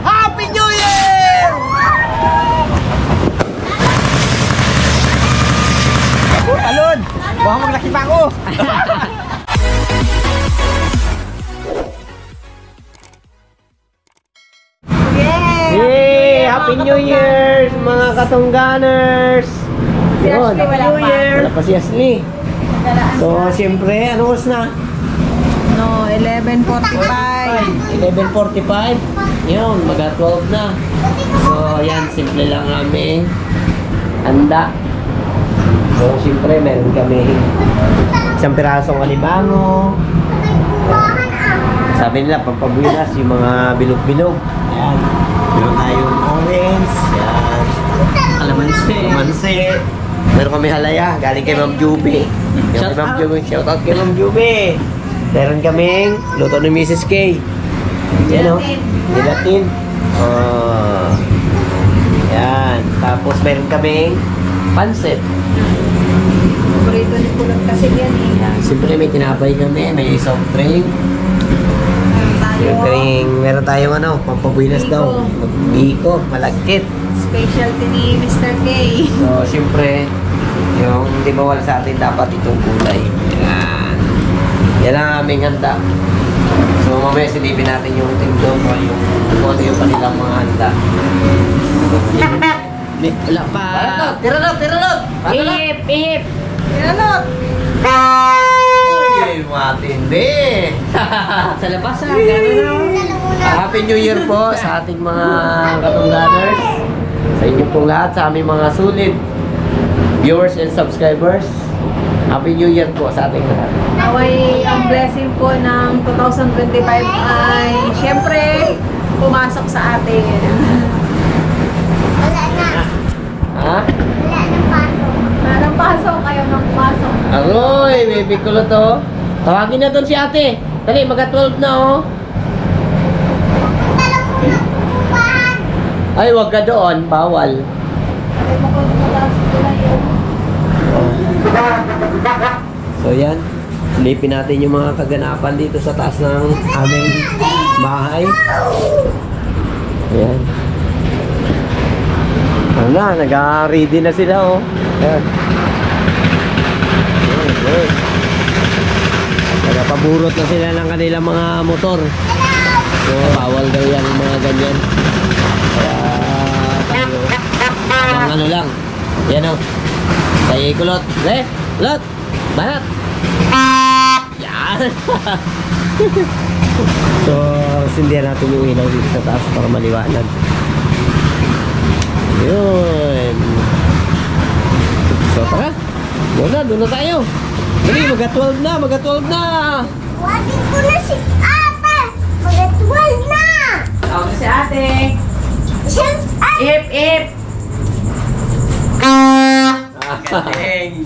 Happy New Year! Talon! Baka maglaki pa ako! Yay! Happy New Year mga katungganers! Si Ashley wala pa. Wala pa si Ashley. So, siyempre, ano oras na? No, 11:45. 11:45. Yun, mag-12 na. So, yan, simple lang namin handa. So, siyempre, meron kami isang pirasong alimango. Sabi nila, pampabuinas yung mga bilog-bilog. Yan. Meron tayong orange. Yan. Kalamansi. Meron kami halaya. Galing kay Ma'am Juby. Shout out kay Ma'am Juby. Meron kaming luto ni Mrs. K. Yan o. Nilatin. Yan. Tapos meron kaming pansit. Paborito ni Kulot kasi yan eh. Yan. Siyempre may tinapay kami. May soft drink. Meron tayong ano, pampabuinas daw. Biko, malagkit. Specialty ni Mr. K. So, siyempre, yung di bawal sa atin dapat itong kulay. Yan. Yan ang aming handa. So, mamaya silipin natin yung tindo mo, kung ano yung kanilang mga handa. Wala pa. Tira lot! Ihip! Kulot! Uy, matindi! Sa labas ah, gano'n na. Happy New Year po sa ating mga katungganers. Sa inyo pong lahat, sa aming mga sulit viewers and subscribers. Happy New Year po sa ating lahat. Naway ang blessing po ng 2025 ay syempre pumasok sa atin. Wala na. Ha? Wala na pasok. Parang pasok, ayaw nang pasok. Aroy, baby ko to. Tawagin na doon si ate. Dali, mag-12 na oh. Ay, wag ka doon. Bawal. Sabi mo kung mataas ko na yun. So yan, lipin natin yung mga kaganapan dito sa taas ng aming bahay. Ayan. Ano na, nag-ready na sila oh. Ayan. Ayan. Nagapaburot na sila ng kanilang mga motor. So, bawal daw yan mga ganyan. Kaya tayo, mga ano lang. Yan oh. Tayo kulot. Kulot! Banat! Yan! So, sindihan natin yung ilaw dito sa taas para maliwanag. Yun! So, tara! Doon na tayo! Dali, mag-12 na! Wagin ko na si Ate. Mag-12 na. Tawag si ate. Siyempre. Ip! Galing!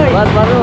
Barbaro!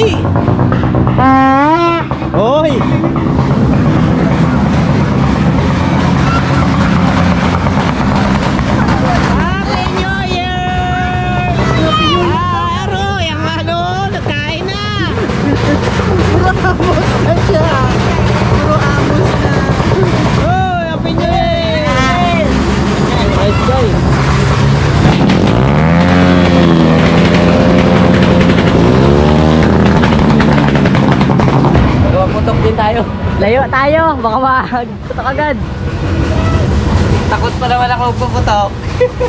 Ay! Hoy! Happy New Year! Ah, Aroy, ang ano, nagkain na! Puro amos na siya. Puro amos na. Oh, Happy New Year! Nice guys! Putok din tayo. Layo tayo, baka putok agad. Takot pa naman ako puputok. Ito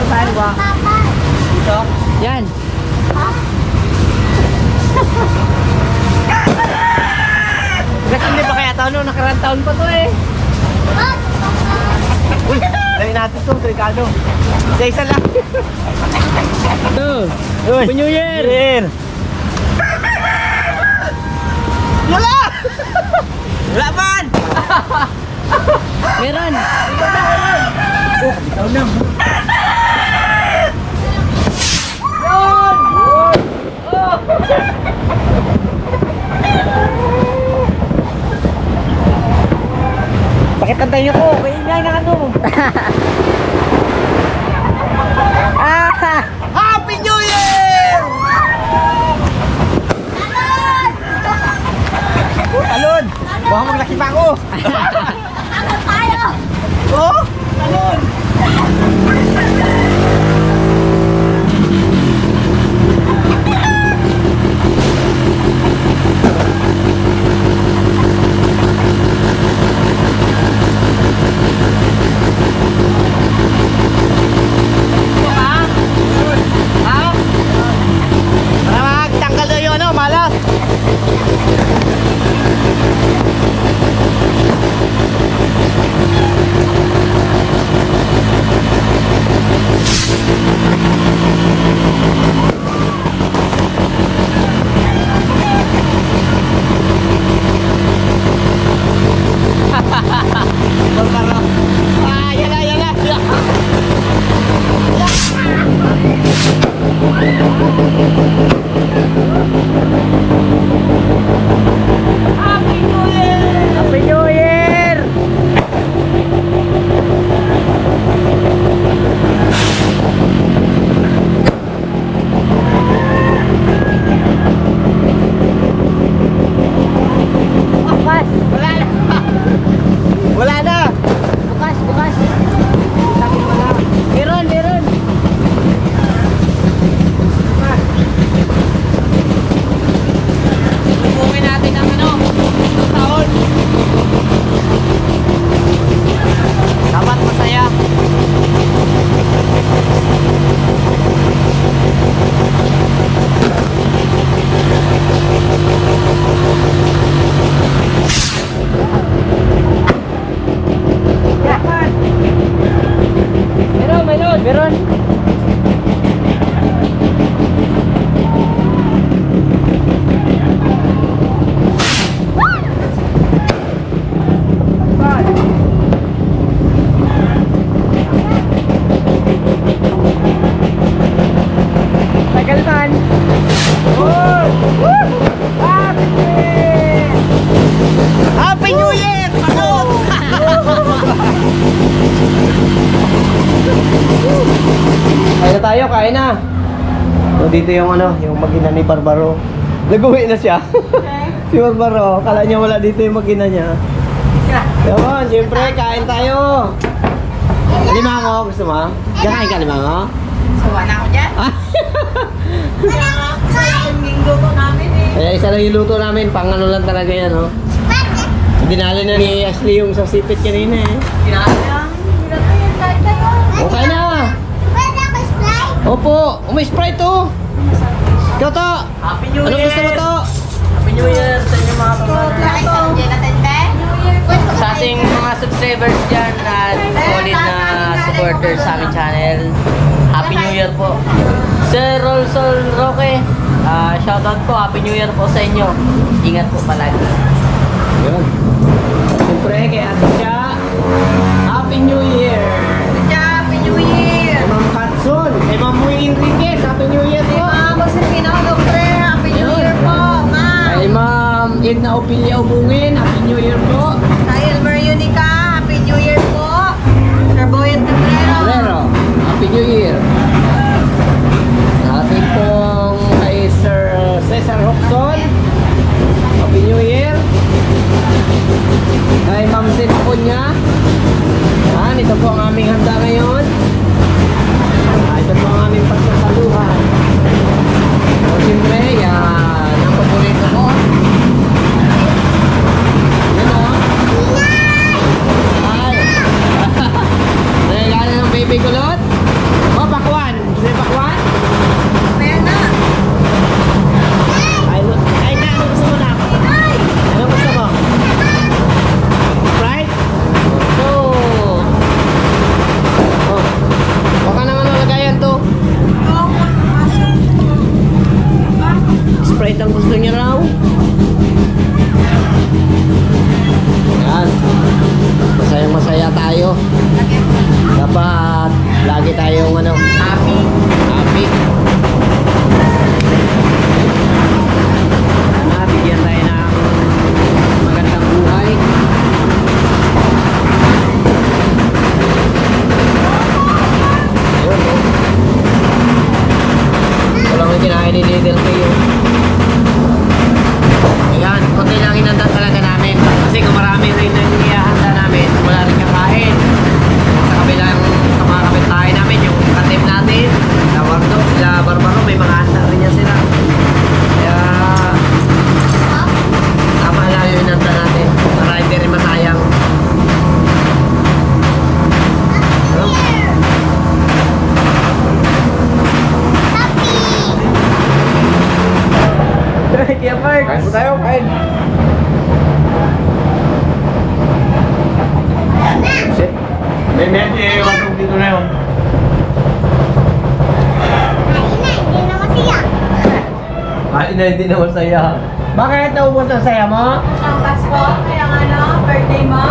tayo ba? Dito? Yan. Gasindi pa kaya taon no? Nakarang taon pa to eh. Uy, dali natin to, Ricardo. Isa lang. Ito. Happy New Year! Wala! Wala man! Meron! Oh, bitaw na. Yun! Oh! Bakit ang tayo ko? Kaingay na ano? Happy New Year! Talon! Baka maglaki pa ako! Ano tayo? Oh! Talon! Para magtanggal na yung ano, malas! Happy New Year! Bukas! Wala na! Wala na! Bukas! Bukas! Sabi wala. Meron! Meron! Bukumin natin ang ano, taon. Dapat masaya. Meron, meron, meron. Tagalman. Oh! Happy New Year! Happy New Year! Pagod! Kain na tayo, kain na. So, dito yung ano, yung mag-ina ni Barbaro. Nag-uwi na siya. Si Barbaro, kala niya wala dito yung mag-ina niya. Yun, siyempre, kain tayo. Limango, gusto mo? Kakain ka limango? Sawa na ako dyan. Yung luto namin eh. Kaya isa lang yung luto namin, pang ano lang talaga yan, oh. Dinali na ni Ashley yung sa sipit kanina eh. Kinakayang yun kahit tayo. Okay na! Pwede ako slide? Opo, may Sprite to! Ikaw to! Happy New Year! Anong gusto mo to? Happy New Year sa inyo mga pamana. Sa ating mga subscribers dyan at solid na supporters sa aming channel, Happy New Year po. Sir Rolsol Roque, shoutout po, Happy New Year po sa inyo. Ingat po palagi. Yun. Siyempre, kay Ate Cha, Happy New Year! Happy New Year! Kay Ma'am Hudson, kay Ma'am Muy Enriquez, Happy New Year po! Mga boss yung pinaka-doktor. Baby kulot? Oh, pakwan. Gusto niyo pakwan? Ayan na. Ay na, ano gusto mo na? Ano gusto mo? Sprite? Oh. Oh. Baka naman nalagayan to. Sprite ang gusto niya raw. Yan. Masayang masaya tayo. Dapat lagi tayong happy. Happy. Sana bigyan tayo ng magandang buhay. Ayun, oh. Walang yung kinain ni Little K, oh. Ayan, konti lang inanda talaga namin. Kasi kung marami rin ang ihahanda namin, wala rin kakain. Sa kabilang mga kapitbahay namin, yung katim natin, sila Wardo, sila Barbaro, may mga handa rin yan sila. Kaya, tama lang yung inanda natin para hindi rin masayang. Ano? Kaya Mark, kain po tayo, kain. Shit. May medyo watong dito na yun. Kain na, hindi na masaya. Kain na hindi na masaya. Bakit naubos ang saya mo? Ang Pasko, kaya birthday mo.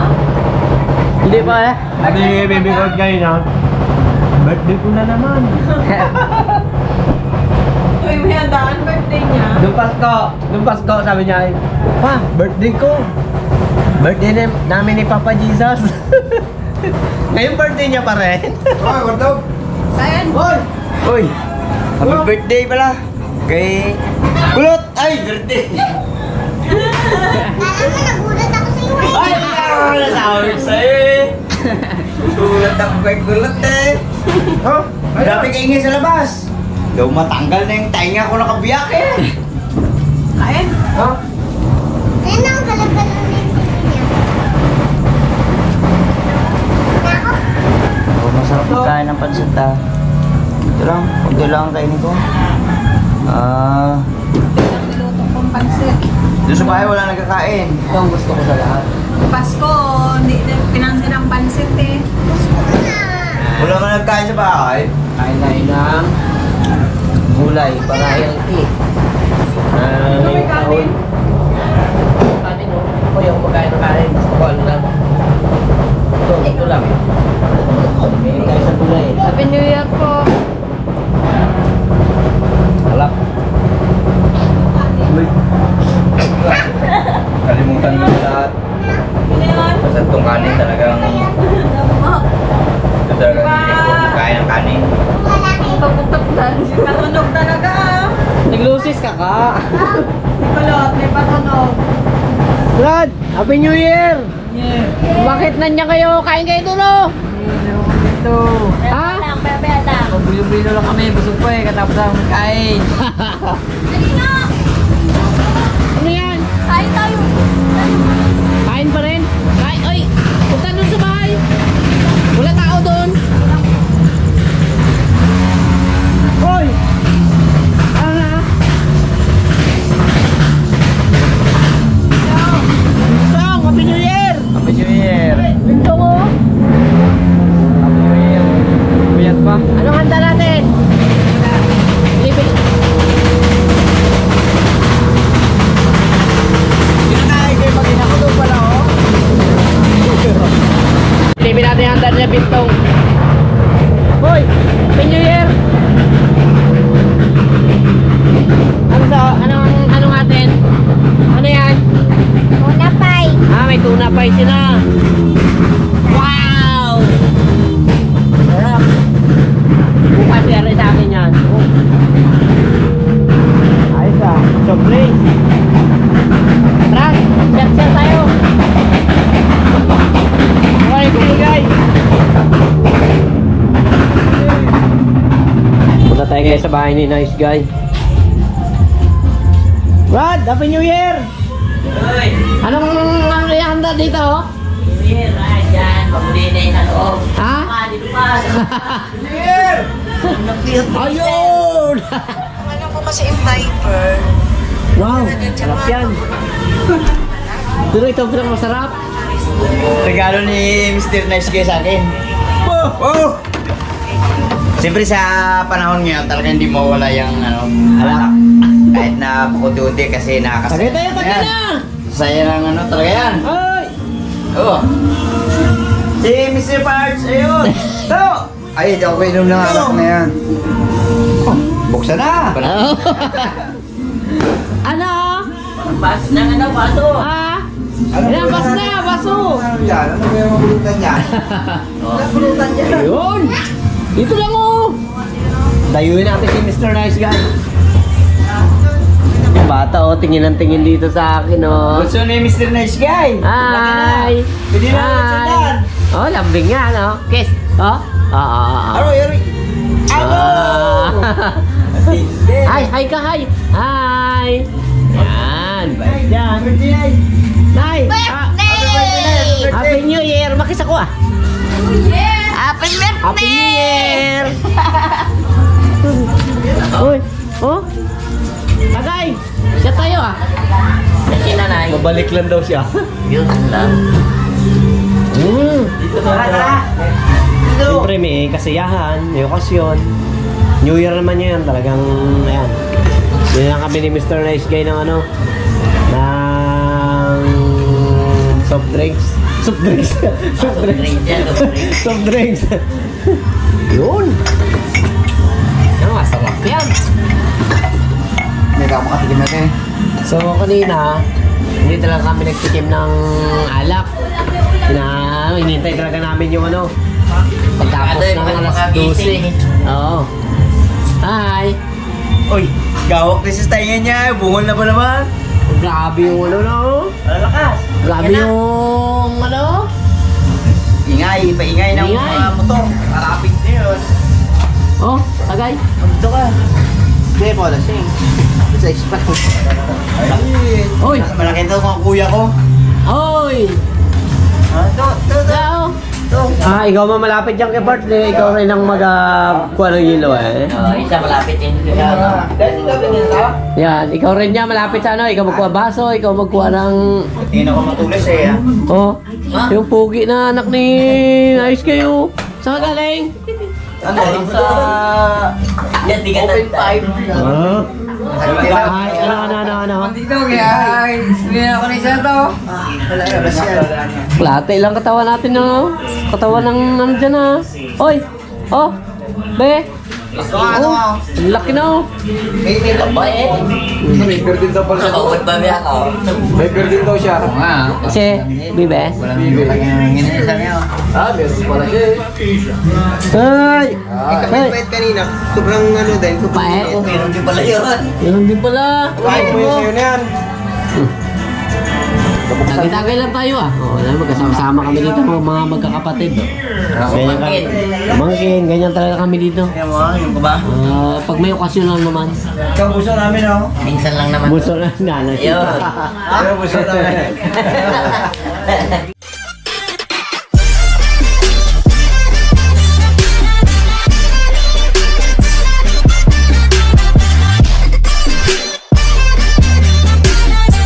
Hindi pa eh. Sabi ni baby ko kayo na, birthday ko na naman. Uy, may handaan, birthday niya. Nung Pasko, sabi niya, pa, birthday ko. Birthday namin ni Papa Jesus. Ngayon birthday niya pa rin. Hoy, Wardo! Ayan. Uy! Happy birthday pala! Kay... Kulot! Ay, birthday! Alam mo, nagulat ako sa iyo eh. Ay, nasabi sa'yo eh! Gulat ako kay Kulot eh! Oh, dami kaingay sa labas! Daw matanggal na yung tainga ko nakabiyak eh! Kain. Oh, Ayan na, ang galag-galag na yung TV niya. Nako, Oh, masarap magkain ng pansit ah. Ito lang ang kainin ko. Niluto kong pansit. Doon sa bahay wala nagkakain. ito ang gusto ko sa lahat. Pasko, hindi pinansin ang pansit eh. gusto ko na. Wala man nagkain sa bahay. Kain tayo ng gulay para healthy. Ano may kanin? Kanin, no? Ako yung kumakain ng kanin. Gusto ko ano lang. Ito lang. Kain tayo sa gulay. Happy New Year po. Alap. Kalimutan mo lahat. Ano yun? Basta itong kanin talagang... Ito talagang hindi ko kain ng kanin. Patunog talaga ah. Naglusis ka ka. Kulot, may patunog. Brad, Happy New Year! Yeah. Bakit nandiyan kayo? Kain kayo doon oh! Ito. Ha? Bilo-bilo lang kami, busog po eh, katapos ang kain. Ano yan? Kain tayo. Kain pa rin? Kain, oy! Punta doon sa bahay! Wala tao doon! Hoy! Ano na? Song, Happy New Year! Happy New Year! Pinto mo! Happy New Year! Buyat pa? Anong handa natin? Libre. Kinakain kayo pag inakulog pala, oh. Libre natin yung handa niya, Pintong. Hoy! Happy New Year! Anong atin? Ano yan? Una pay. Ah, may tuna pie sila. Wow! Sarap. Bukas yari sa akin yan. Oh. Ayos ah. Soft drinks. Tara, share tayo. Okay, cool guys. Punta tayo guys sa bahay ni Nice Guy. Brad, Happy New Year! Anong handa dito? Dyan, pabuli na yung sa loob. Ha? Dito pa. Ayun! Ano ko kasi yung diaper. Wow, sarap yan. Pero ito ang pinakamasarap. Regalo ni Mr. Nice Guy sa akin. Oh! Siyempre sa panahon ngayon talaga hindi mawala yung alak. Kahit na pukunti-unti kasi nakakasaya. Tagay tayo, tagay na! Saya ng talaga yan. Ay! Oo. Si Mr. Parts, ayun. Ito! Ay, hindi ako inom ng alak na yan. Oh, buksan na! Ano? Baso na nga daw, baso. Ah? Ayan, baso na, baso! Yan, ano ba yung mabulutan yan? Ayun! Dito lang oh! Dayuin natin si Mr. Nice Guy. Yung bata oh, tingin ang tingin dito sa akin oh. Gusto ni Mr. Nice Guy. Hi! Pwede na ako sundan. Oh, lambing nga no? Kiss! Oh? Aroy, aroy. Hi! Hi ka! Hi! Hi! Yan! Bait yan! Nay! Happy New Year! Makis ako ah! Happy birthday! Happy New Year! Uy! Oh! Tagay! Siya tayo ah! Si nanay. Babalik lang daw siya. Yun lang. Dito tara, tara. Siyempre may kasiyahan, may okasyon. New Year naman yan, talagang ayan. Yun lang kami ni Mr. Nice Guy ng ano, ng soft drinks. Soft drinks. Soft drinks. Soft drinks. Yun. Yan, masarap yan. Hindi ka makatikim natin. So kanina, hindi talaga kami nagtikim ng alak. Hinintay talaga namin yung ano, pagtapos ng alas 12. Oo. Hi! Uy, gawak na sa tainga niya. Bungol na ba naman? Grabe yung ano no? Lalakas. Grabe yung ano? Ingay, paingay ng Ingay. mga motor. Karapit na yun. Oh, tagay. Dito ka. Hindi po, lasing. Sa ispat. Oy! Malaki ito mga kuya ko. Oy! Ito. Ciao! Ikaw man malapit dyan kay birthday. Ikaw rin ang kuha ng yelo eh. Isa malapit din siya. Dahil gabi nila. Yan, ikaw rin niya malapit sa ano. Ikaw magkuha baso, ikaw magkuha ng... Tingin ako matulis eh. Oh, yung pugi na anak ni Ayos kayo. Saan ka galing? Ano? Sa... Yan, di ka Open 5. Ay, ano? Dito kaya, hindi ako na isa to. Wala yan. Plate lang katawan natin no? Katawan ng ano dyan ah. Oy! Oh! Be! Ano? Ang laki na oh! May Ba eh. May din daw pala. Nakawad ba niya ako? May din daw siya. Oo nga. Kasi, bibe? Walang bibig lang yung ginisa niya. Meron pala siya. Ay! Kapit kanina. Sobrang ano din. Pae ko. Meron din pala yun. Ganun din pala. Kahit mo yung sayo na yan. Tagay-tagay lang tayo ah. Oo, magkasama-sama kami dito mga magkakapatid. Ganyan kami. Mangkin, ganyan talaga kami dito. Kaya mo, yung ba? Pag may okasyon lang naman. Ikaw buso namin, no? Minsan lang naman. Buso na nanay. Ayun. Ikaw buso namin.